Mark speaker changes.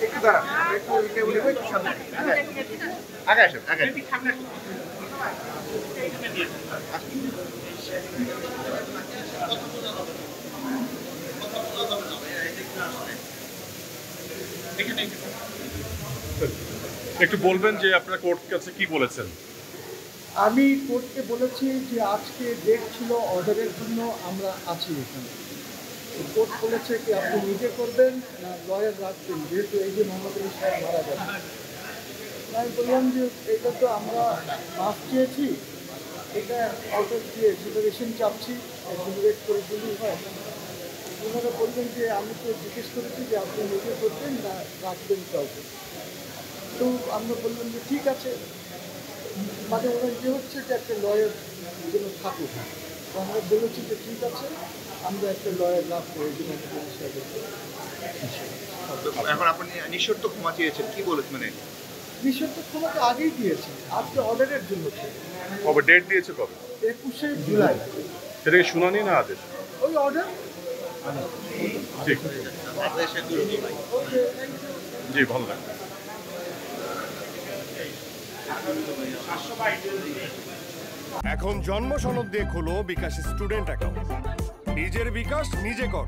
Speaker 1: একটু দাঁড়ান, একটু সামনে আগে আসেন, আগে
Speaker 2: একটু বলবেন যে আপনারা কোর্ট কাছে কি বলেছেন?
Speaker 3: আমি কোর্টকে বলেছি যে আজকে ডেট ছিল অর্ডারের জন্য আমরা আছি এখানে। কোর্ট বলেছে কি আপনি নিজে করবেন না লয়ার রাখবেন, যেহেতু এই যে মোহাম্মদ আলী সাহেব মারা যাবে। আমি বললাম যে এটা তো আমরা মাফ চেয়েছি, এটা অর্ডার দিয়ে এক্সিলারেশন চাচ্ছি, এক্সিলারেট করে দিলেই হয়। ওনারা বললেন যে আমি তো জিজ্ঞেস করেছি যে আপনি নিজে করবেন না রাখবেন কাউকে। তো আমরা বললাম যে ঠিক আছে, মানে ওরা ইয়ে হচ্ছে যে একটা লয়ার যেন থাকুক। তো আমরা বলেছি যে ঠিক আছে, আমরা একটা লয়ার রাখবো এই জন্য
Speaker 1: এখন আপনি নিঃশর্ত ক্ষমা চেয়েছেন, কি বলেছেন? মানে
Speaker 3: বিষয় তো তোমাকে আগেই দিয়েছি, আজকে অর্ডারের জন্য।
Speaker 2: কবে ডেট দিয়েছে? কবে?
Speaker 3: 21শে জুলাই।
Speaker 2: সেটা কি শুনানি না আদেশ?
Speaker 3: ওই অর্ডার।
Speaker 2: ঠিক, জি, ভালো লাগবে।
Speaker 4: এখন জন্ম সনদ দিয়ে খোলো বিকাশ স্টুডেন্ট অ্যাকাউন্ট। নিজের বিকাশ নিজে কর।